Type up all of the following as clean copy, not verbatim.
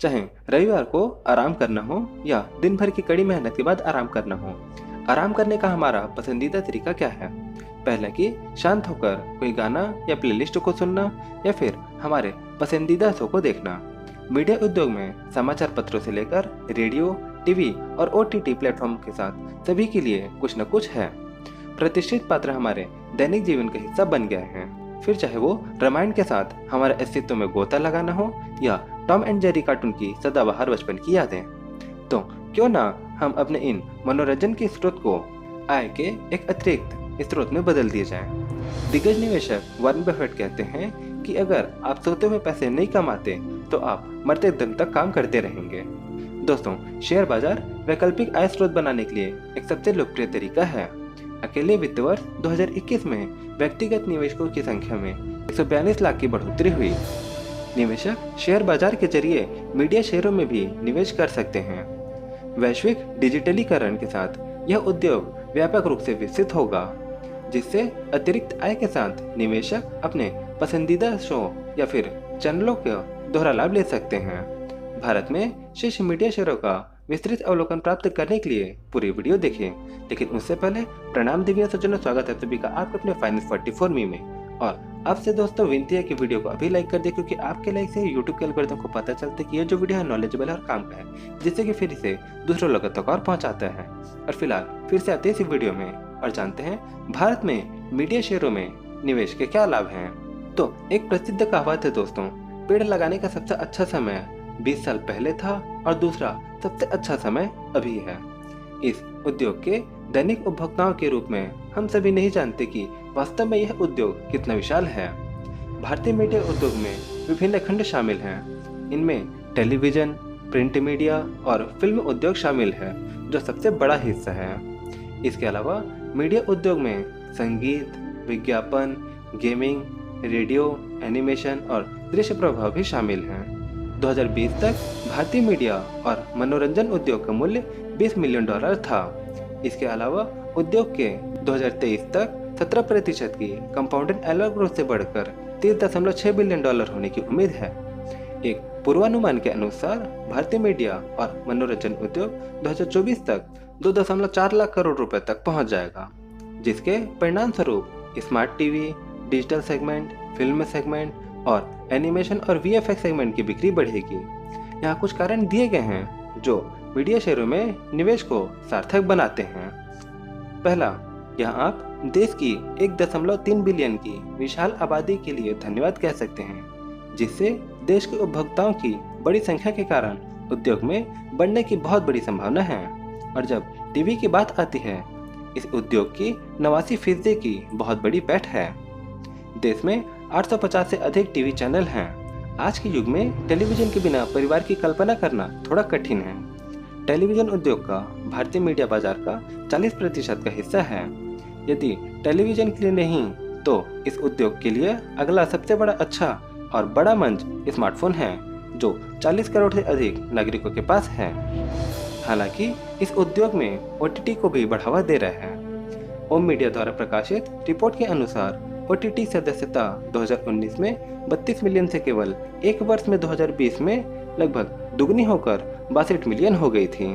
चाहे रविवार को आराम करना हो या दिन भर की कड़ी मेहनत के बाद आराम करना हो, आराम करने का हमारा पसंदीदा तरीका क्या है? पहला कि शांत होकर कोई गाना या प्लेलिस्ट को सुनना या फिर हमारे पसंदीदा शो को देखना। मीडिया उद्योग में समाचार पत्रों से लेकर रेडियो, टीवी और ओटीटी प्लेटफॉर्म के साथ सभी के लिए कुछ न कुछ है। प्रतिष्ठित पात्र हमारे दैनिक जीवन का हिस्सा बन गए हैं, फिर चाहे वो रामायण के साथ हमारे अस्तित्व में गोता लगाना हो या टॉम एंड जेरी कार्टून की सदाबहार बचपन की यादें। तो क्यों ना हम अपने इन मनोरंजन के स्रोत को आय के एक अतिरिक्त स्रोत में बदल दिए जाएं। दिग्गज निवेशक वॉरेन बफेट कहते हैं कि अगर आप सोते हुए पैसे नहीं कमाते तो आप मरते दम तक काम करते रहेंगे। दोस्तों, शेयर बाजार वैकल्पिक आय स्रोत बनाने के लिए एक सबसे लोकप्रिय तरीका है। अकेले वित्त वर्ष 2021 में व्यक्तिगत निवेशकों की संख्या में 142 लाख की बढ़ोतरी हुई। निवेशक शेयर बाजार के जरिए मीडिया शेयरों में भी निवेश कर सकते हैं। वैश्विक डिजिटलीकरण के साथ यह उद्योग व्यापक रूप से विकसित होगा, जिससे अतिरिक्त आय के साथ निवेशक अपने पसंदीदा शो या फिर चैनलों का दोहरा लाभ ले सकते हैं। भारत में शीर्ष मीडिया शेयरों का विस्तृत अवलोकन प्राप्त करने के लिए पूरी वीडियो देखें। लेकिन उससे पहले प्रणाम दिव्य सज्जनों, स्वागत है सभी का आपके अपने फाइनेंस 44 में। और आपसे दोस्तों विनती है कि वीडियो को अभी लाइक कर दे, क्योंकि आपके लाइक से यूट्यूब के एल्गोरिथम को पता चलता है कि ये जो वीडियो है नॉलेजेबल है और काम का है, जिससे कि फिर इसे दूसरों लोगों तक और पहुंचाता है। और फिलहाल फिर से आते हैं इस वीडियो में और जानते हैं भारत में मीडिया शेयरों में निवेश के क्या लाभ हैं। तो एक प्रसिद्ध कहावत है दोस्तों, पेड़ लगाने का सबसे अच्छा समय 20 साल पहले था और दूसरा सबसे अच्छा समय अभी है। इस उद्योग के दैनिक उपभोक्ताओं के रूप में हम सभी नहीं जानते कि वास्तव में यह उद्योग कितना विशाल है। भारतीय मीडिया उद्योग में विभिन्न खंड शामिल हैं। इनमें टेलीविजन, प्रिंट मीडिया और फिल्म उद्योग शामिल है, जो सबसे बड़ा हिस्सा है। इसके अलावा मीडिया उद्योग में संगीत, विज्ञापन, गेमिंग, रेडियो, एनिमेशन और दृश्य प्रभाव भी शामिल हैं। 2020 तक भारतीय मीडिया और मनोरंजन उद्योग का मूल्य $20 मिलियन था। इसके अलावा उद्योग के 2023 तक 17% की कंपाउंडेड एनुअल ग्रोथ से बढ़कर $30.6 बिलियन होने की उम्मीद है। एक पूर्वानुमान के अनुसार भारतीय मीडिया और मनोरंजन उद्योग 2024 तक 2.4 लाख करोड़ रुपए तक पहुंच जाएगा, जिसके परिणाम स्वरूप smart TV, digital segment, film segment और एनिमेशन और वीएफएक्स सेगमेंट की बिक्री बढ़ेगी। यहाँ कुछ कारण दिए गए हैं जो मीडिया शेयरों में निवेश को सार्थक बनाते हैं। पहला, यहाँ आप देश की 1.3 बिलियन की विशाल आबादी के लिए धन्यवाद कह सकते हैं, जिससे देश के उपभोक्ताओं की बड़ी संख्या के कारण उद्योग में बढ़ने की बहुत बड़ी संभावना है। और जब टीवी की बात आती है, इस उद्योग की 89% की बहुत बड़ी पैठ है। देश में 850 से अधिक टीवी चैनल हैं। आज के युग में टेलीविजन के बिना परिवार की कल्पना करना थोड़ा कठिन है। टेलीविजन उद्योग का भारतीय मीडिया बाजार का 40% का हिस्सा है। यदि टेलीविजन के लिए नहीं तो इस उद्योग के लिए अगला सबसे बड़ा अच्छा और बड़ा मंच स्मार्टफोन है, जो 40 करोड़ से अधिक नागरिकों के पास है। हालांकि इस उद्योग में ओटीटी को भी बढ़ावा दे रहा है। ओम मीडिया द्वारा प्रकाशित रिपोर्ट के अनुसार ओटीटी सदस्यता 2019 में 32 मिलियन से केवल एक वर्ष में 2020 में लगभग दुगनी होकर 62 मिलियन हो गई थी।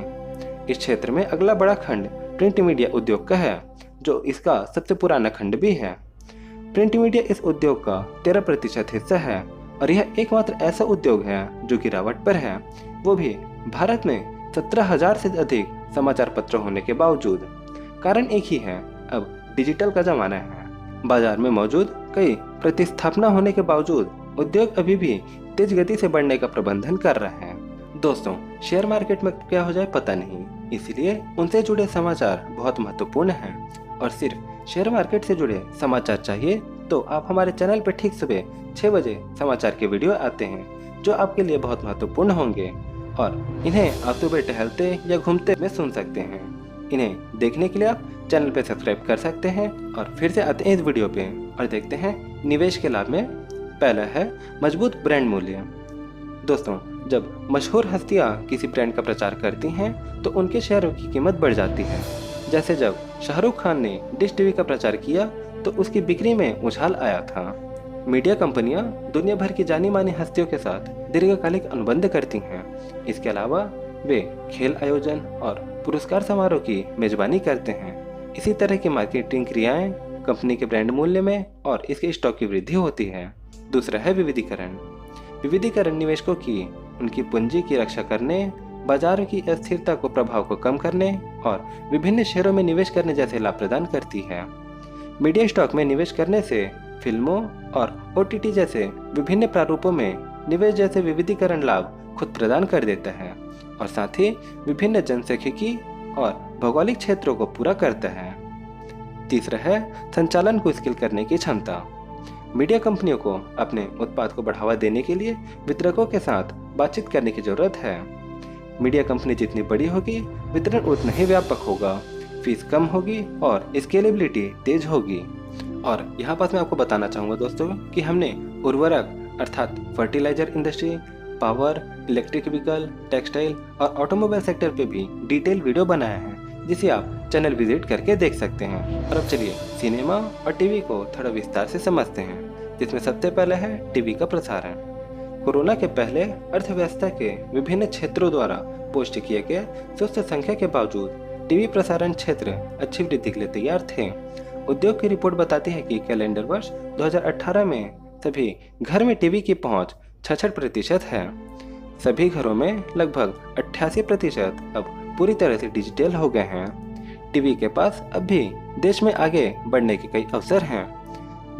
इस क्षेत्र में अगला बड़ा खंड प्रिंट मीडिया उद्योग का है, जो इसका सबसे पुराना खंड भी है। प्रिंट मीडिया इस उद्योग का 13% हिस्सा है और यह एकमात्र ऐसा उद्योग है जो गिरावट पर है, वो भी भारत में 17,000 से अधिक समाचार पत्र होने के बावजूद। कारण एक ही है, अब डिजिटल का जमाना है। बाजार में मौजूद कई प्रतिस्थापना होने के बावजूद उद्योग अभी भी तेज गति से बढ़ने का प्रबंधन कर रहा है। दोस्तों, शेयर मार्केट में क्या हो जाए पता नहीं, इसलिए उनसे जुड़े समाचार बहुत महत्वपूर्ण हैं। और सिर्फ शेयर मार्केट से जुड़े समाचार चाहिए तो आप हमारे चैनल पर ठीक सुबह 6 बजे समाचार के वीडियो आते हैं, जो आपके लिए बहुत महत्वपूर्ण होंगे और इन्हें आप सुबह टहलते या घूमते में सुन सकते हैं। इन्हें देखने के लिए आप चैनल पे सब्सक्राइब कर सकते हैं। और फिर से आते हैं इस वीडियो पे और देखते हैं निवेश के लाभ में। पहला है मजबूत ब्रांड मूल्य। दोस्तों, जब मशहूर हस्तियां किसी ब्रांड का प्रचार करती हैं तो उनके शेयरों की कीमत बढ़ जाती है। जैसे जब शाहरुख खान ने डिश टीवी का प्रचार किया तो उसकी बिक्री में उछाल आया था। मीडिया कंपनियां दुनिया भर की जानी मानी हस्तियों के साथ दीर्घकालिक अनुबंध करती हैं इसके अलावा वे खेल आयोजन और पुरस्कार समारोह की मेजबानी करते हैं। इसी तरह की मार्केटिंग क्रियाएं कंपनी के ब्रांड मूल्य में और इसके स्टॉक की वृद्धि होती है। दूसरा है विविधीकरण। विविधीकरण निवेशकों की उनकी पूंजी की रक्षा करने, बाजार की अस्थिरता को प्रभाव को कम करने और विभिन्न शेयरों में निवेश करने जैसे लाभ प्रदान करती है। मीडिया स्टॉक में निवेश करने से फिल्मों और OTT जैसे विभिन्न प्रारूपों में निवेश जैसे विविधीकरण लाभ खुद प्रदान कर देता है और साथ ही विभिन्न जनसांख्यिकी और भौगोलिक क्षेत्रों को पूरा करता है। तीसरा है संचालन को स्केल करने की क्षमता। मीडिया कंपनियों को अपने उत्पाद को बढ़ावा देने के लिए वितरकों के साथ बातचीत करने की जरूरत है। मीडिया कंपनी जितनी बड़ी होगी, वितरण उतना ही व्यापक होगा, फीस कम होगी और स्केलेबिलिटी तेज होगी। और यहाँ पास मैं आपको बताना चाहूँगा दोस्तों कि हमने उर्वरक अर्थात fertiliser industry, power, electric vehicle, textile और ऑटोमोबाइल सेक्टर पे भी डिटेल वीडियो बनाया है, जिसे आप चैनल विजिट करके देख सकते हैं। और अब चलिए सिनेमा और टीवी को थोड़ा विस्तार से समझते हैं, जिसमें सबसे पहले है टीवी का प्रसारण। कोरोना के पहले अर्थव्यवस्था के विभिन्न क्षेत्रों द्वारा पोस्ट किए गए सुस्त संख्या के बावजूद टीवी प्रसारण क्षेत्र अच्छी वृद्धि के लिए तैयार थे। उद्योग की रिपोर्ट बताती है कि कैलेंडर वर्ष 2018 में सभी घर में टीवी की पहुंच 66% है। सभी घरों में लगभग 88% अब पूरी तरह से डिजिटल हो गए हैं। टीवी के पास अब भी देश में आगे बढ़ने के कई अवसर हैं।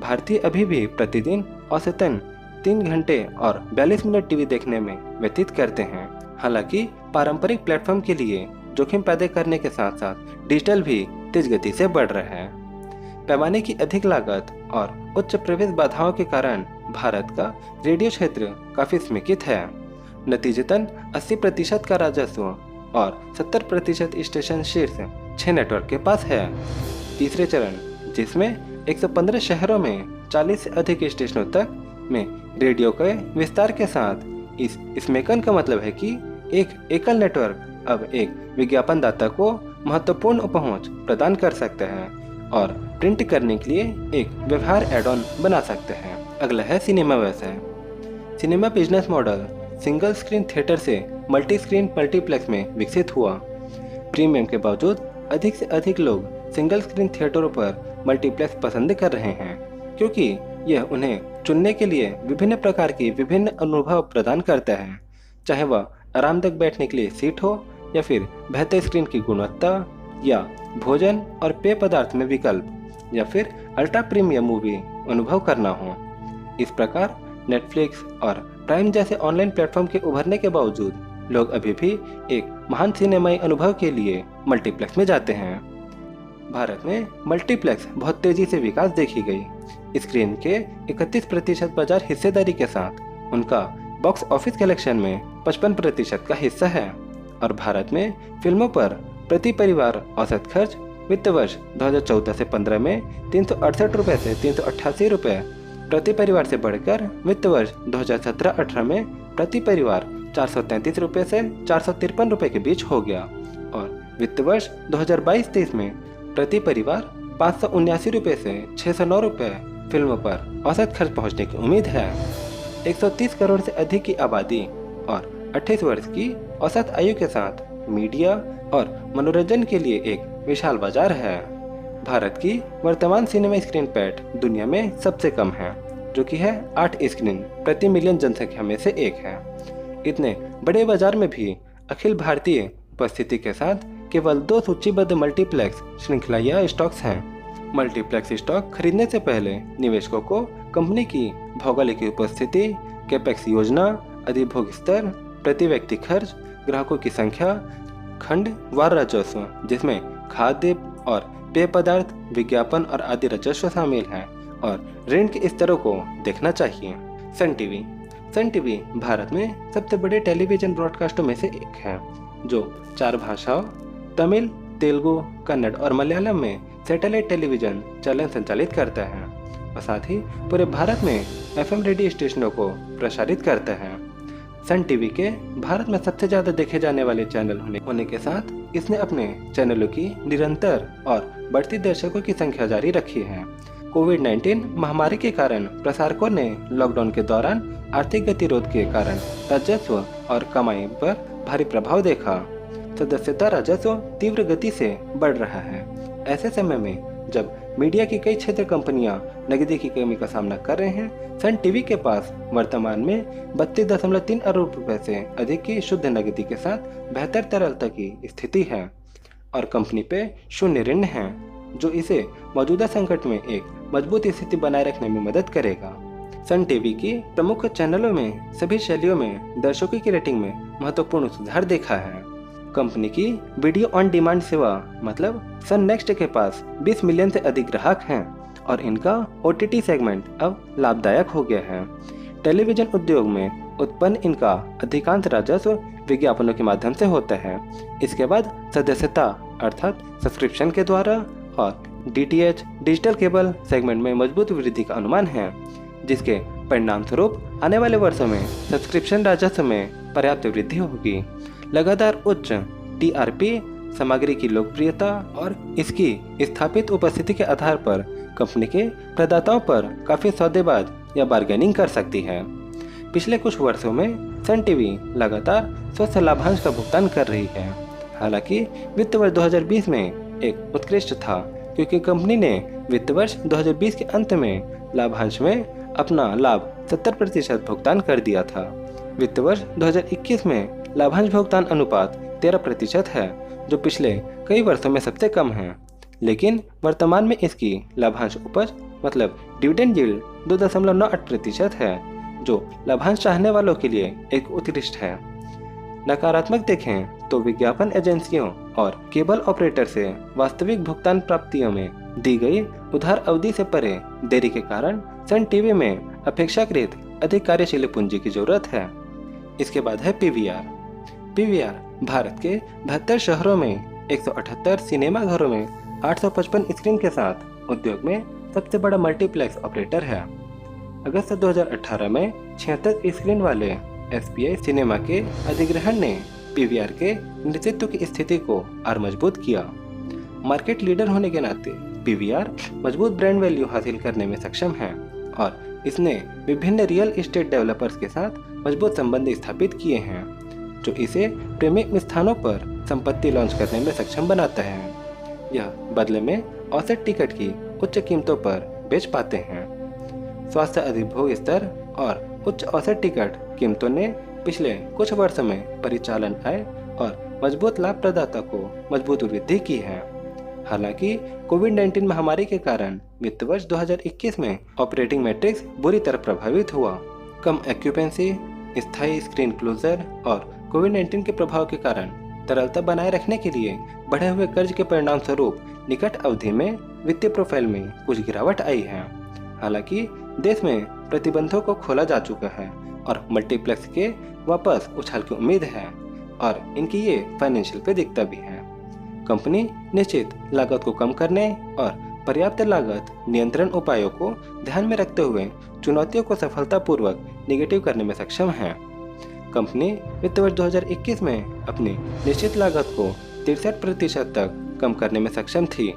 भारतीय अभी भी प्रतिदिन औसतन 3 घंटे और 42 मिनट टीवी देखने में व्यतीत करते हैं। हालांकि पारंपरिक प्लेटफॉर्म के लिए जोखिम पैदा करने के साथ साथ डिजिटल भी तेज गति से बढ़ रहा है। पैमाने की अधिक लागत और उच्च प्रवेश बाधाओं के कारण भारत का रेडियो क्षेत्र काफी समेकित है। नतीजतन 80% का राजस्व और 70% स्टेशन शीर्ष 6 नेटवर्क के पास है। तीसरे चरण, जिसमें 115 शहरों में 40 से अधिक स्टेशनों तक में रेडियो के विस्तार के साथ इस स्मेकन का मतलब है कि एक एकल नेटवर्क अब एक विज्ञापनदाता को महत्वपूर्ण पहुंच प्रदान कर सकते हैं और प्रिंट करने के लिए एक व्यवहार एड ऑन बना सकते हैं। अगला है सिनेमा व्यवसाय। Cinema business model single screen theatre से मल्टी स्क्रीन मल्टीप्लेक्स में विकसित हुआ। प्रीमियम के बावजूद अधिक से अधिक लोग सिंगल स्क्रीन थिएटरों पर मल्टीप्लेक्स पसंद कर रहे हैं, क्योंकि यह उन्हें चुनने के लिए विभिन्न प्रकार की विभिन्न अनुभव प्रदान करता है, चाहे वह आरामदायक बैठने के लिए सीट हो या फिर बेहतर स्क्रीन की गुणवत्ता या भोजन और पेय पदार्थ में विकल्प या फिर अल्ट्रा प्रीमियम मूवी अनुभव करना हो। इस प्रकार नेटफ्लिक्स और प्राइम जैसे ऑनलाइन प्लेटफॉर्म के उभरने के बावजूद लोग अभी भी एक महान सिनेमाई अनुभव के लिए मल्टीप्लेक्स में जाते हैं। भारत में मल्टीप्लेक्स बहुत तेजी से विकास देखी गई। स्क्रीन के 31% बाजार हिस्सेदारी के साथ उनका बॉक्स ऑफिस कलेक्शन में 55% का हिस्सा है और भारत में फिल्मों पर प्रति परिवार औसत खर्च वित्त वर्ष 2014 से 15 में 368 रुपये से 388 रुपये प्रति परिवार से बढ़कर वित्त वर्ष 2017-18 में प्रति परिवार 433 रुपये से 453 रुपये के बीच हो गया और वित्त वर्ष 2022-23 में प्रति परिवार 579 रुपये से 609 रुपये फिल्मों पर औसत खर्च पहुंचने की उम्मीद है। 130 करोड़ से अधिक की आबादी और 28 वर्ष की औसत आयु के साथ मीडिया और मनोरंजन के लिए एक विशाल बाजार है। भारत की वर्तमान सिनेमा स्क्रीन पैठ दुनिया में सबसे कम है, जो कि है 8 स्क्रीन प्रति मिलियन जनसंख्या में से एक है। इतने बड़े बाजार में भी अखिल भारतीय उपस्थिति के साथ केवल 2 सूचीबद्ध मल्टीप्लेक्स श्रृंखला या स्टॉक्स हैं। मल्टीप्लेक्स स्टॉक खरीदने से पहले निवेशकों को कंपनी की भौगोलिक उपस्थिति, कैपेक्स योजना, अधिभोग स्तर, प्रति व्यक्ति खर्च, ग्राहकों की संख्या, खंड वार राजस्व जिसमें खाद्य और पेय पदार्थ, विज्ञापन और आदि राजस्व शामिल है और ऋण के स्तरों को देखना चाहिए। सन टीवी भारत में सबसे बड़े टेलीविजन ब्रॉडकास्टों में से एक है, जो 4 भाषाओं तमिल, तेलुगु, कन्नड़ और मलयालम में सैटेलाइट टेलीविजन चैनल संचालित करता है और साथ ही पूरे भारत में FM रेडियो स्टेशनों को प्रसारित करता है। सन टीवी के भारत में सबसे ज़्यादा देखे जाने वाले चैनल होने के साथ इसने अपने चैनलों की निरंतर और बढ़ती दर्शकों की संख्या जारी रखी है। कोविड-19 महामारी के कारण प्रसारकों ने लॉकडाउन के दौरान आर्थिक गतिरोध के कारण राजस्व और कमाई पर भारी प्रभाव देखा। सदस्यता राजस्व तीव्र गति से बढ़ रहा है। ऐसे समय में जब मीडिया की कई क्षेत्र कंपनियां नकदी की कमी का सामना कर रहे हैं, सन टीवी के पास वर्तमान में 32.3 अरब रुपए से अधिक की शुद्ध नकदी के साथ बेहतर तरलता की स्थिति है और कंपनी पे शून्य ऋण है, जो इसे मौजूदा संकट में एक मजबूत स्थिति बनाए रखने में मदद करेगा। सन टीवी की प्रमुख चैनलों में सभी शैलियों में दर्शकों की रेटिंग में महत्वपूर्ण सुधार देखा है। कंपनी की वीडियो ऑन डिमांड सेवा मतलब सन नेक्स्ट के पास 20 मिलियन से अधिक ग्राहक हैं और इनका OTT सेगमेंट अब लाभदायक हो गया है। टेलीविजन उद्योग में उत्पन्न इनका अधिकांश राजस्व विज्ञापनों के माध्यम से होता है। इसके बाद सदस्यता अर्थात सब्सक्रिप्शन के द्वारा और DTH डिजिटल केबल सेगमेंट में मजबूत वृद्धि का अनुमान है, जिसके परिणाम स्वरूप आने वाले वर्षों में सब्सक्रिप्शन राजस्व में पर्याप्त वृद्धि होगी। लगातार उच्च TRP सामग्री की लोकप्रियता और इसकी स्थापित उपस्थिति के आधार पर कंपनी के प्रदाताओं पर काफी सौदेबाज या बार्गेनिंग कर सकती है। पिछले कुछ वर्षों में सन टीवी लगातार स्वस्थ लाभांश का भुगतान कर रही है। हालांकि वित्त वर्ष 2020 में एक उत्कृष्ट था, क्योंकि कंपनी ने वित्त वर्ष 2020 के अंत में लाभांश में अपना लाभ 70% भुगतान कर दिया था। वित्त वर्ष 2021 में लाभांश भुगतान अनुपात 13% है, जो पिछले कई वर्षों में सबसे कम है। लेकिन वर्तमान में इसकी लाभांश उपज मतलब डिविडेंड यील्ड 2.98% है, जो लाभांश चाहने वालों के लिए एक उत्कृष्ट है। नकारात्मक देखें तो विज्ञापन एजेंसियों और केबल ऑपरेटर से वास्तविक भुगतान प्राप्तियों में दी गई उधार अवधि से परे देरी के कारण सन टीवी में अपेक्षाकृत अधिक कार्यशील पूंजी की जरूरत है। इसके बाद है PVR भारत के 72 शहरों में 178 सिनेमा घरों में 855 स्क्रीन के साथ उद्योग में सबसे बड़ा मल्टीप्लेक्स ऑपरेटर है। अगस्त 2018 में 76 स्क्रीन वाले SPI सिनेमा के अधिग्रहण ने PVR के नेतृत्व की स्थिति को और मजबूत किया। मार्केट लीडर होने के नाते PVR मजबूत ब्रांड वैल्यू हासिल करने में सक्षम है और इसने विभिन्न रियल एस्टेट डेवलपर्स के साथ मजबूत संबंध स्थापित किए हैं, जो इसे प्रीमियम स्थानों पर संपत्ति लॉन्च करने में सक्षम बनाता है। यह बदले में औसत टिकट की उच्च कीमतों पर बेच पाते हैं। स्वास्थ्य अधिभोग स्तर और उच्च औसत टिकट कीमतों ने पिछले कुछ वर्षों में परिचालन आय और मजबूत लाभ प्रदाता को मजबूत वृद्धि की है। हालांकि कोविड-19 महामारी के कारण वित्त वर्ष 2021 में ऑपरेटिंग मैट्रिक्स बुरी तरह प्रभावित हुआ। कम एक्यूपेंसी, स्थायी स्क्रीन क्लोजर और कोविड-19 के प्रभाव के कारण तरलता बनाए रखने के लिए बढ़े हुए कर्ज के परिणाम स्वरूप निकट अवधि में वित्तीय प्रोफाइल में कुछ गिरावट आई है। हालांकि देश में प्रतिबंधों को खोला जा चुका है और मल्टीप्लेक्स के वापस उछाल की उम्मीद है और इनकी ये फाइनेंशियल पे दिखता भी है। कंपनी निश्चित लागत को कम करने और पर्याप्त लागत नियंत्रण उपायों को ध्यान में रखते हुए चुनौतियों को सफलतापूर्वक निगेटिव करने में सक्षम है। कंपनी वित्त वर्ष 2021 में अपनी निश्चित लागत को 63% तक कम करने में सक्षम थी।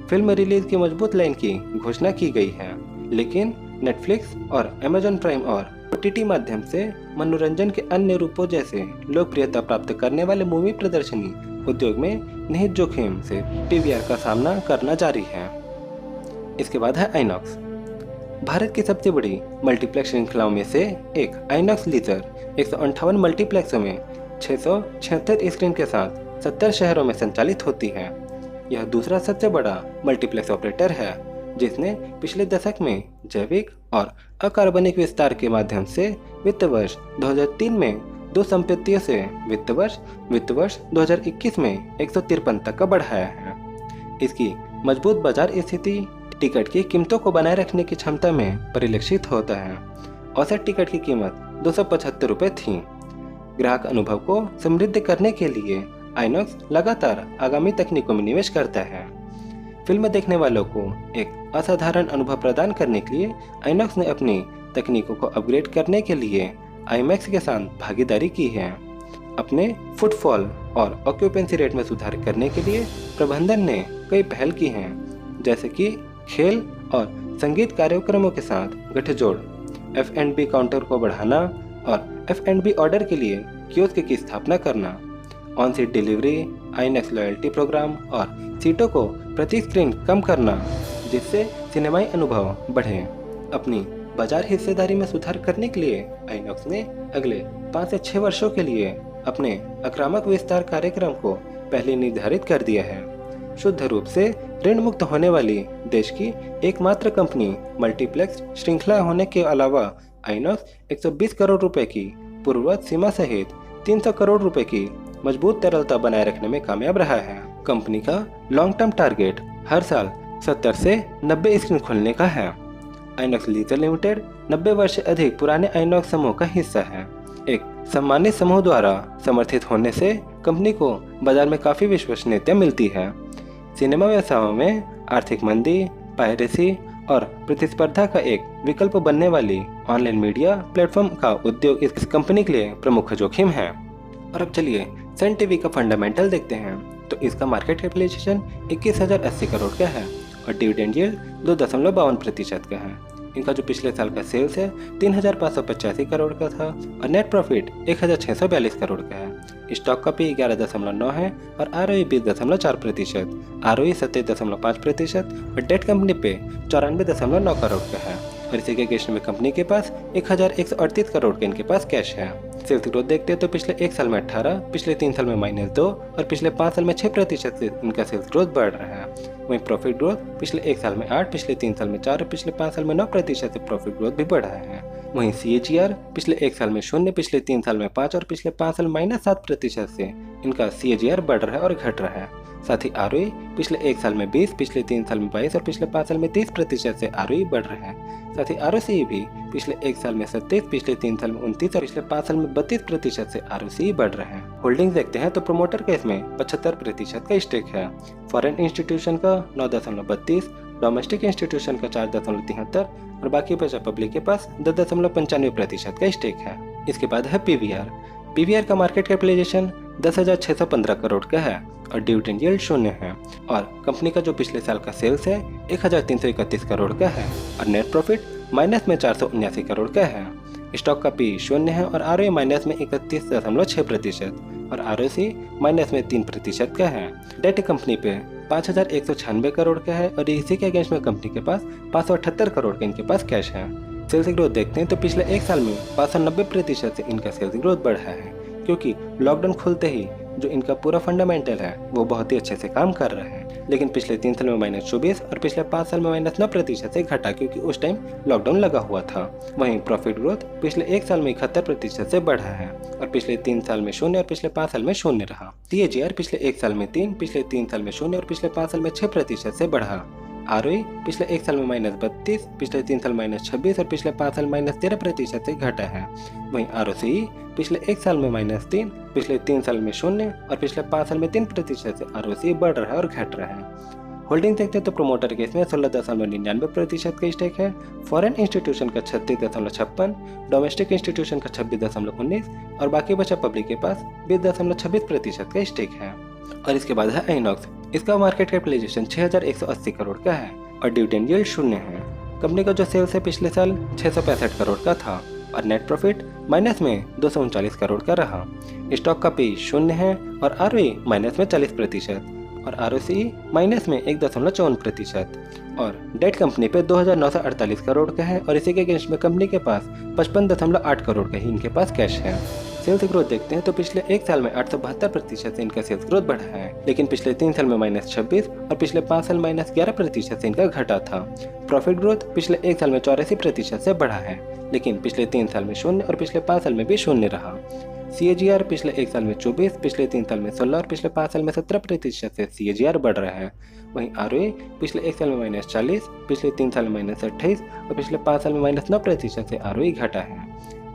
फिल्म रिलीज की मजबूत लाइन की घोषणा की गई है, लेकिन नेटफ्लिक्स और अमेजॉन प्राइम और OTT माध्यम से मनोरंजन के अन्य रूपों जैसे लोकप्रियता प्राप्त करने वाले मूवी प्रदर्शनी उद्योग में निहित जोखिम से PVR का सामना करना जारी है। इसके बाद है आइनॉक्स। भारत की सबसे बड़ी मल्टीप्लेक्स श्रृंखलाओं में से एक आइनॉक्स लीजर 158 मल्टीप्लेक्सों में 676 स्क्रीन के साथ 70 शहरों में संचालित होती है। यह दूसरा सबसे बड़ा मल्टीप्लेक्स ऑपरेटर है, जिसने पिछले दशक में जैविक और अकार्बनिक विस्तार के माध्यम से वित्त वर्ष 2003 में 2 संपत्तियों से वित्त वर्ष 2021 में 153 तक का बढ़ाया है। इसकी मजबूत बाजार स्थिति टिकट की कीमतों को बनाए रखने की क्षमता में परिलक्षित होता है। औसत टिकट की कीमत 275 रुपये थी। ग्राहक अनुभव को समृद्ध करने के लिए आइनॉक्स लगातार आगामी तकनीकों में निवेश करता है। फिल्म देखने वालों को एक असाधारण अनुभव प्रदान करने के लिए आइनॉक्स ने अपनी तकनीकों को अपग्रेड करने के लिए आईमैक्स के साथ भागीदारी की है। अपने फुटफॉल और ऑक्यूपेंसी रेट में सुधार करने के लिए प्रबंधन ने कई पहल की हैं, जैसे कि खेल और संगीत कार्यक्रमों के साथ गठजोड़, F&B काउंटर को बढ़ाना और F&B ऑर्डर के लिए कियोस्क की स्थापना करना, on seat delivery, INOX loyalty programme और सीटों को प्रति स्क्रीन कम करना जिससे सिनेमाई अनुभव बढ़े। अपनी बाजार हिस्सेदारी में सुधार करने के लिए आईनॉक्स ने अगले 5 से 6 वर्षों के लिए अपने आक्रामक विस्तार कार्यक्रम को पहले निर्धारित कर दिया है। शुद्ध रूप से ऋण मुक्त होने वाली देश की एकमात्र कंपनी मल्टीप्लेक्स श्रृंखला होने के अलावा आईनॉक्स 120 करोड़ रुपए की पूर्ववत सीमा सहित 300 करोड़ रुपए की मजबूत तरलता बनाए रखने में कामयाब रहा है। कंपनी का लॉन्ग टर्म टारगेट हर साल 70 से 90 स्क्रीन खोलने का है। आईनॉक्स लीजर लिमिटेड 90 वर्ष से अधिक पुराने आईनॉक्स समूह का हिस्सा है। एक सम्मानित समूह द्वारा समर्थित होने से कंपनी को बाजार में काफी विश्वसनीयता मिलती है। सिनेमा व्यवसायों में आर्थिक मंदी, पायरेसी और प्रतिस्पर्धा का एक विकल्प बनने वाली ऑनलाइन मीडिया प्लेटफॉर्म का उद्योग इस कंपनी के लिए प्रमुख जोखिम है। और अब चलिए सन टीवी का फंडामेंटल देखते हैं। तो इसका मार्केट कैपिटलाइजेशन 21,080 करोड़ का है और डिविडेंड यील्ड 2.52% का है। इनका जो पिछले साल का सेल्स है 3,585 करोड़ का था और नेट प्रॉफिट 1,642 करोड़ का है। स्टॉक का पी 11.9 है और ROE 20.4%, ROE 27.5% और डेट कंपनी पे 94.9 करोड़ का है। और इसी के केस में कंपनी के पास 1,138 करोड़ का इनके पास कैश है। सेल्स ग्रोथ देखते हैं तो पिछले 1 साल में 18, पिछले 3 साल में -2 और पिछले 5 साल में 6% से इनका सेल्स ग्रोथ बढ़ रहा है। वहीं प्रॉफिट ग्रोथ पिछले 1 साल में 8, पिछले 3 साल में 4 और पिछले 5 साल में 9% से प्रॉफिट ग्रोथ भी बढ़ा है। वहीं CAGR पिछले 1 साल में 0, पिछले 3 साल में 5 और पिछले 5 साल में -7% से इनका CAGR बढ़ रहा है और घट रहा है। साथ ही ROE पिछले 1 साल में 20, पिछले 3 साल में 22 और पिछले 5 साल में 30% से ROE बढ़ रहा है। साथ ही ROCE भी पिछले 1 साल में 27, पिछले 3 साल में 29 और पिछले 5 साल में 32% से ROCE बढ़ रहा है। होल्डिंग देखते हैं तो प्रमोटर का इसमें 75% का स्टेक है। फॉरेन इंस्टीट्यूशन का 9.32, डोमेस्टिक इंस्टीट्यूशन का 4.73 और बाकी बचा पब्लिक के पास 10.95% का स्टेक है। इसके बाद है PVR का मार्केट कैपिटलाइजेशन 10,615 करोड़ का है और डिविडेंड यील्ड 0 है। और कंपनी का जो पिछले साल का सेल्स है 1,331 करोड़ का है और नेट प्रॉफिट माइनस में 479 करोड़ का है। स्टॉक का पी 0 है और ROE माइनस में 31.6% और ROC माइनस में 3% का है। डेट कंपनी पे 5,196 करोड़ का है और इसी के अगेंस्ट में कंपनी के पास 578 करोड़ का इनके पास कैश है। सेल्स ग्रोथ देखते हैं तो पिछले 1 साल में 590% से इनका सेल्स ग्रोथ बढ़ा है क्योंकि लॉकडाउन खुलते ही जो इनका पूरा फंडामेंटल है वो बहुत ही अच्छे से काम कर रहा है। लेकिन पिछले 3 साल में -24 और पिछले 5 साल में -9% से घटा क्योंकि उस टाइम लॉकडाउन लगा हुआ था। वहीं प्रॉफिट ग्रोथ पिछले 1 साल में 71% से बढ़ा है और पिछले 3 साल में 0 और पिछले 5 साल में 0 रहा। CAGR पिछले 1 साल में 3, पिछले 3 साल में 0 और पिछले 5 साल में 6% से बढ़ा। ROE पिछले 1 साल में -32, पिछले 3 साल में -26 और पिछले 5 साल में -13% से घटा है। वहीं ROCE पिछले 1 साल में -3, पिछले 3 साल में 0 और पिछले 5 साल में 3% से ROCE बढ़ रहा है और घट रहा है। होल्डिंग देखते हैं तो प्रोमोटर के इसमें 16.99% का स्टेक है। फॉरेन इंस्टीट्यूशन का 36.56, डोमेस्टिक इंस्टीट्यूशन का 26.19 और बाकी बचा पब्लिक के पास 20.26% का स्टेक है। और इसके बाद है आईनॉक्स। इसका मार्केट कैपिटलाइजेशन 6,180 करोड़ का है और डिविडेंड यील्ड 0 है। कंपनी का जो सेल्स है पिछले साल 665 करोड़ का था और नेट प्रॉफिट माइनस में 239 करोड़ का रहा। स्टॉक का पी 0 है और ROE माइनस में 40% और ROCE माइनस में 1.54% और डेट कंपनी पे 2,948 करोड़ का है और इसी के अगेंस्ट में कंपनी के पास 55.8 करोड़ का ही इनके पास कैश है। सेल्स ग्रोथ देखते हैं तो पिछले 1 साल में 872% से इनका सेल्स ग्रोथ बढ़ा है, लेकिन पिछले 3 साल में -26 और पिछले 5 साल -11% से इनका घटा था। प्रॉफिट ग्रोथ पिछले 1 साल में 84% से बढ़ा है, लेकिन पिछले 3 साल में 0 और पिछले 5 साल में भी 0 रहा। CAGR पिछले 1 साल में 24, पिछले 3 साल में 16 और पिछले 5 साल में 17% से CAGR बढ़ रहा है। वहीं ROE पिछले 1 साल में -40, पिछले 3 साल में -28 और पिछले 5 साल में -9% से ROE घटा है।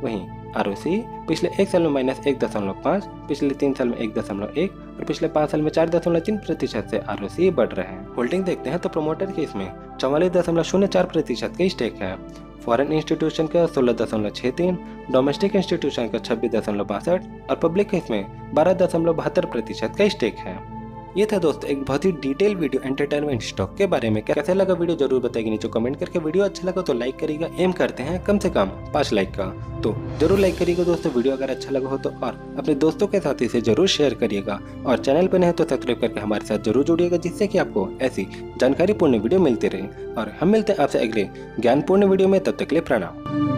वहीं ROCE पिछले 1 साल में -1.5, पिछले 3 साल में 1.1 और पिछले 5 साल में 4.3% से ROCE बढ़ रहे हैं। होल्डिंग देखते हैं तो प्रोमोटर के इसमें 44.04% का स्टेक है। फॉरेन इंस्टीट्यूशन का 16.63, डोमेस्टिक इंस्टीट्यूशन का 26.62 और पब्लिक का इसमें 12.72% का स्टेक है। ये था दोस्तों एक बहुत ही डिटेल वीडियो एंटरटेनमेंट स्टॉक के बारे में। कैसे लगा वीडियो जरूर बताइए नीचे कमेंट करके। वीडियो अच्छा लगा तो लाइक करिएगा, एम करते हैं कम से कम 5 लाइक का, तो जरूर लाइक करिएगा दोस्तों। वीडियो अगर अच्छा लगा हो तो और अपने दोस्तों के साथ इसे जरूर शेयर करिएगा, और चैनल पर नहीं तो सब्सक्राइब करके हमारे साथ जरूर जुड़िएगा, जिससे कि आपको ऐसी जानकारीपूर्ण वीडियो मिलती रहे। और हम मिलते हैं आपसे अगले ज्ञानपूर्ण वीडियो में, तब तक के लिए प्रणाम।